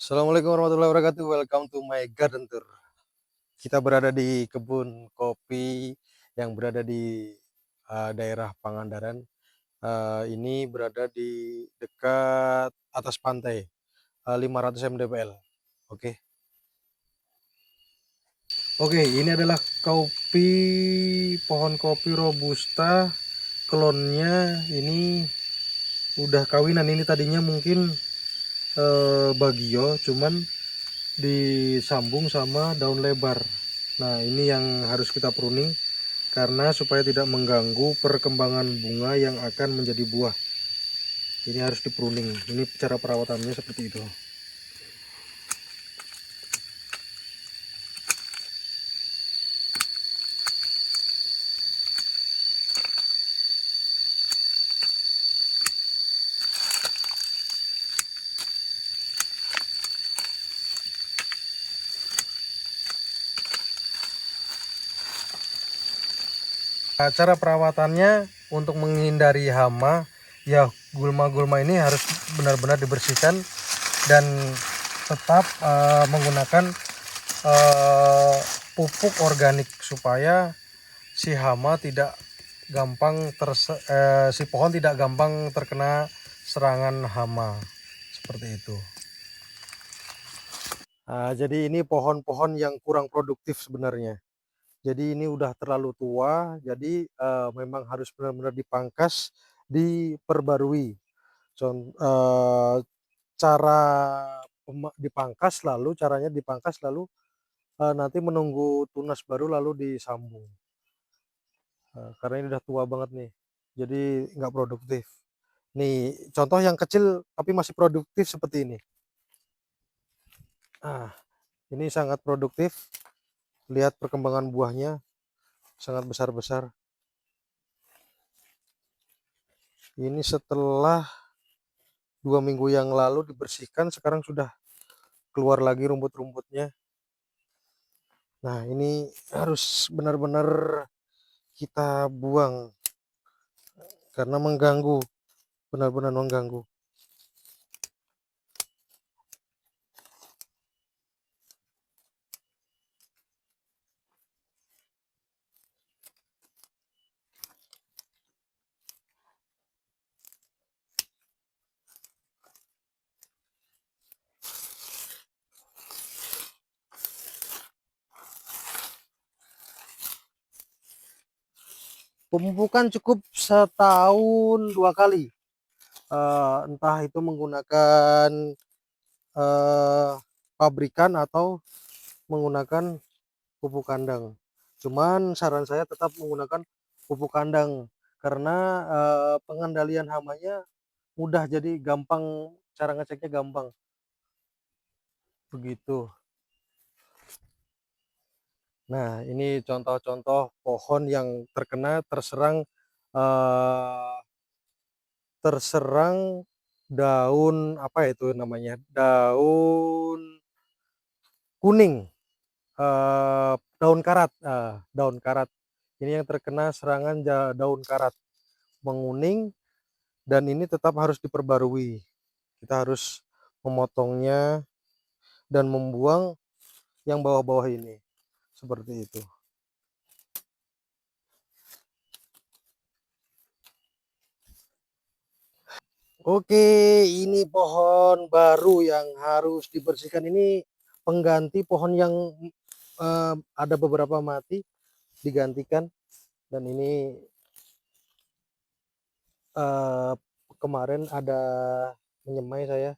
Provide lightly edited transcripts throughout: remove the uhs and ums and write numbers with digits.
Assalamualaikum warahmatullahi wabarakatuh. Welcome to my garden tour. Kita berada di kebun kopi yang berada di daerah Pangandaran. Ini berada di dekat atas pantai, 500 mdpl. Oke. Oke, ini adalah pohon kopi robusta. Klonnya ini udah kawinan. Ini tadinya mungkin bagio, cuman disambung sama daun lebar. Nah, ini yang harus kita pruning karena supaya tidak mengganggu perkembangan bunga yang akan menjadi buah. Ini harus dipruning. Ini cara perawatannya seperti itu. Nah, cara perawatannya untuk menghindari hama, ya gulma-gulma ini harus benar-benar dibersihkan dan tetap menggunakan pupuk organik supaya si hama tidak gampang si pohon tidak gampang terkena serangan hama seperti itu. Jadi ini pohon-pohon yang kurang produktif sebenarnya. Jadi ini udah terlalu tua, jadi memang harus benar-benar dipangkas, diperbarui. Cara caranya dipangkas lalu nanti menunggu tunas baru lalu disambung. Karena ini udah tua banget nih, jadi nggak produktif. Nih contoh yang kecil tapi masih produktif seperti ini. Ini sangat produktif. Lihat perkembangan buahnya sangat besar-besar. Ini setelah 2 minggu yang lalu dibersihkan, sekarang sudah keluar lagi rumput-rumputnya. Nah, ini harus benar-benar kita buang karena mengganggu, benar-benar mengganggu. Pemupukan cukup setahun 2 kali. Entah itu menggunakan pabrikan atau menggunakan pupuk kandang. Cuman saran saya tetap menggunakan pupuk kandang karena pengendalian hamanya mudah, jadi gampang, cara ngeceknya gampang. Begitu. Nah, ini contoh-contoh pohon yang eh, terserang daun apa itu namanya? Daun kuning, daun karat. Daun karat. Ini yang terkena serangan daun karat, menguning, dan ini tetap harus diperbarui. Kita harus memotongnya dan membuang yang bawah-bawah ini. Seperti itu. Oke, ini pohon baru yang harus dibersihkan. Ini pengganti pohon yang ada beberapa mati, digantikan. Dan ini kemarin ada menyemai saya,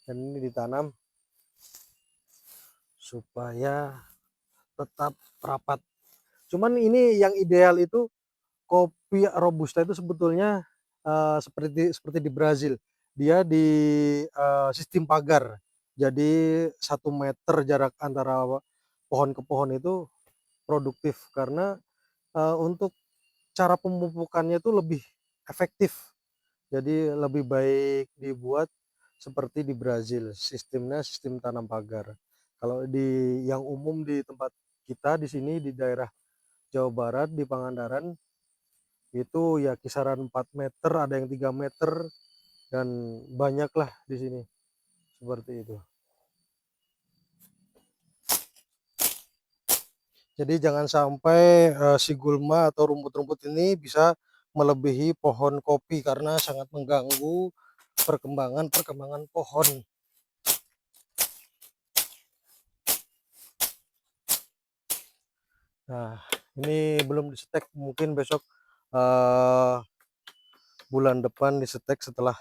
dan ini ditanam supaya tetap rapat. Cuman ini yang ideal itu kopi robusta itu sebetulnya seperti di Brazil. Dia di sistem pagar. Jadi 1 meter jarak antara pohon ke pohon itu produktif karena untuk cara pemupukannya itu lebih efektif. Jadi lebih baik dibuat seperti di Brazil, sistemnya sistem tanam pagar. Kalau di yang umum di tempat kita di sini di daerah Jawa Barat di Pangandaran itu ya kisaran 4 meter, ada yang 3 meter dan banyaklah di sini seperti itu. Jadi jangan sampai si gulma atau rumput-rumput ini bisa melebihi pohon kopi karena sangat mengganggu perkembangan pohon. Nah, ini belum disetek, mungkin besok bulan depan disetek setelah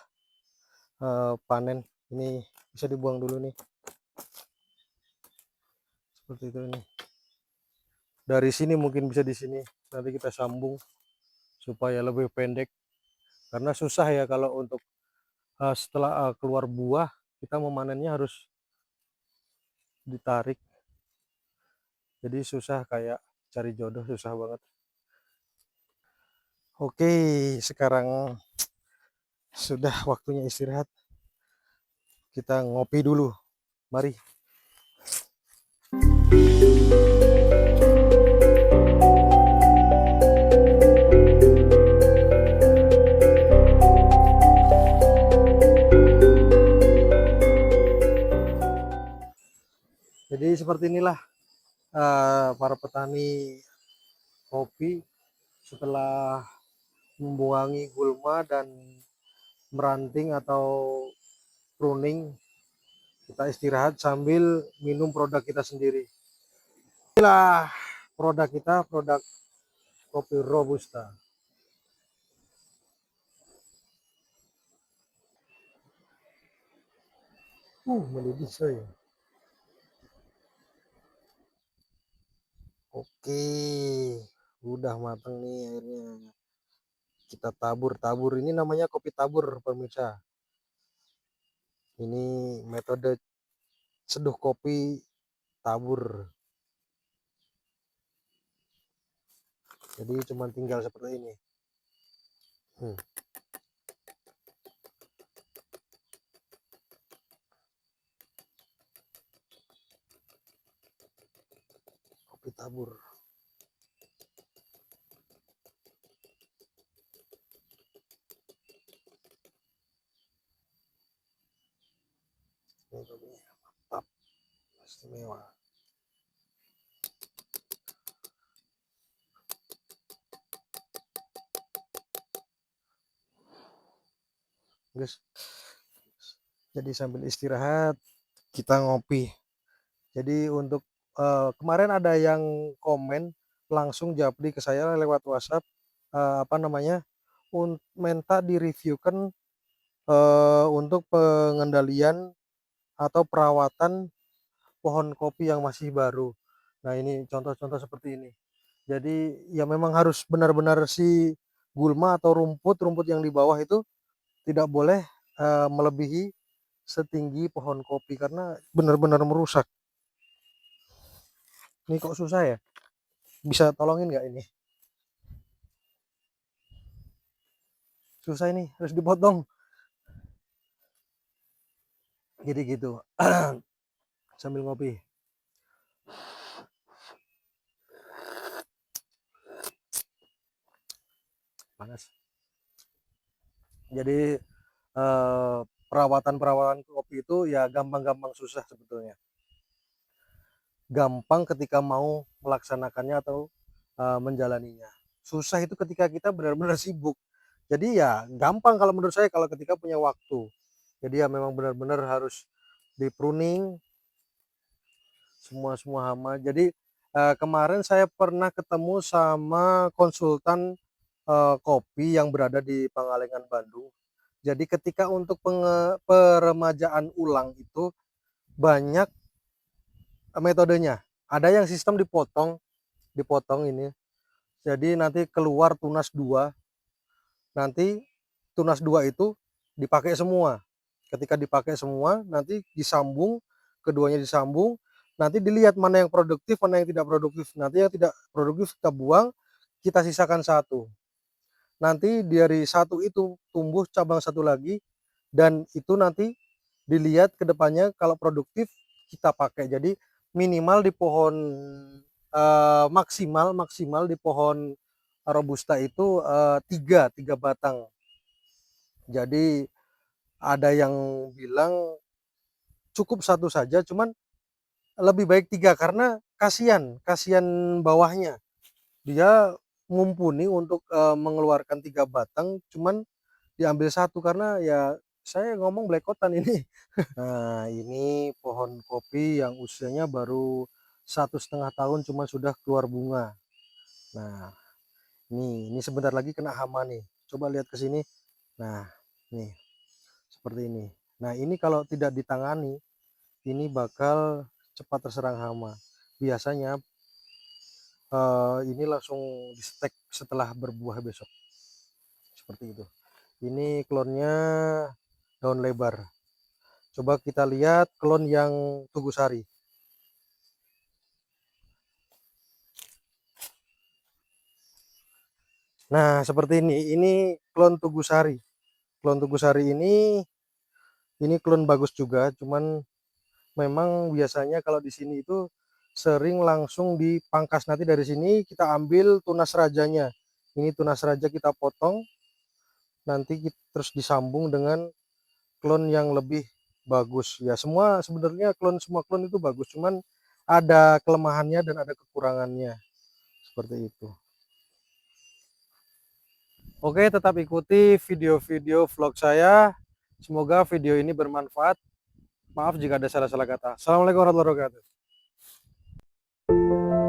panen. Ini bisa dibuang dulu nih, seperti itu nih. Dari sini mungkin bisa di sini, nanti kita sambung supaya lebih pendek. Karena susah ya kalau untuk setelah keluar buah, kita memanennya harus ditarik. Jadi susah, kayak cari jodoh susah banget. Oke, sekarang sudah waktunya istirahat. Kita ngopi dulu. Mari. Jadi seperti inilah para petani kopi setelah membuangi gulma dan meranting atau pruning, kita istirahat sambil minum produk kita sendiri. Inilah produk kita, produk kopi Robusta. Mendidih saya. Oke, udah matang nih airnya. Kita tabur-tabur. Ini namanya kopi tabur, pemirsa. Ini metode seduh kopi tabur. Jadi cuma tinggal seperti ini. Kopi tabur. Ini kopinya mantap, istimewa. Guys, jadi sambil istirahat kita ngopi. Jadi untuk kemarin ada yang komen langsung japri ke saya lewat WhatsApp, apa namanya, minta direviewkan untuk pengendalian atau perawatan pohon kopi yang masih baru. Nah, ini contoh-contoh seperti ini. Jadi ya memang harus benar-benar si gulma atau rumput-rumput yang di bawah itu tidak boleh melebihi setinggi pohon kopi karena benar-benar merusak. Ini kok susah ya? Bisa tolongin nggak ini? Susah ini, harus dipotong. Jadi gitu. Sambil ngopi. Panas. Jadi perawatan kopi itu ya gampang-gampang susah sebetulnya. Gampang ketika mau melaksanakannya atau menjalaninya. Susah itu ketika kita benar-benar sibuk. Jadi ya gampang kalau menurut saya kalau ketika punya waktu. Jadi ya memang benar-benar harus di pruning semua hama. Jadi kemarin saya pernah ketemu sama konsultan kopi yang berada di Pangalengan, Bandung. Jadi ketika untuk peremajaan ulang itu banyak metodenya. Ada yang sistem dipotong ini. Jadi nanti keluar tunas 2. Nanti tunas 2 itu dipakai semua. Ketika dipakai semua, nanti disambung, keduanya disambung, nanti dilihat mana yang produktif, mana yang tidak produktif. Nanti yang tidak produktif kita buang, kita sisakan satu. Nanti dari satu itu tumbuh cabang satu lagi, dan itu nanti dilihat ke depannya kalau produktif kita pakai. Jadi minimal di pohon maksimal di pohon robusta itu 3 batang. Jadi ada yang bilang cukup 1 saja, cuman lebih baik 3 karena kasihan bawahnya. Dia mumpuni untuk mengeluarkan 3 batang, cuman diambil 1 karena ya saya ngomong belekotan ini. Nah, ini pohon kopi yang usianya baru 1,5 tahun cuma sudah keluar bunga. Nah, ini sebentar lagi kena hama nih. Coba lihat ke sini. Nah, nih seperti ini. Nah, ini kalau tidak ditangani, ini bakal cepat terserang hama. Biasanya ini langsung di-stek setelah berbuah besok. Seperti itu. Ini klonnya daun lebar. Coba kita lihat klon yang Tugu Sari. Nah, seperti ini klon Tugu Sari. Klon Tugu Sari ini klon bagus juga, cuman memang biasanya kalau di sini itu sering langsung dipangkas. Nanti dari sini kita ambil tunas rajanya. Ini tunas raja kita potong, nanti terus disambung dengan klon yang lebih bagus. Ya semua sebenarnya semua klon itu bagus, cuman ada kelemahannya dan ada kekurangannya. Seperti itu. Oke, tetap ikuti video-video vlog saya. Semoga video ini bermanfaat. Maaf jika ada salah-salah kata. Assalamualaikum warahmatullahi wabarakatuh.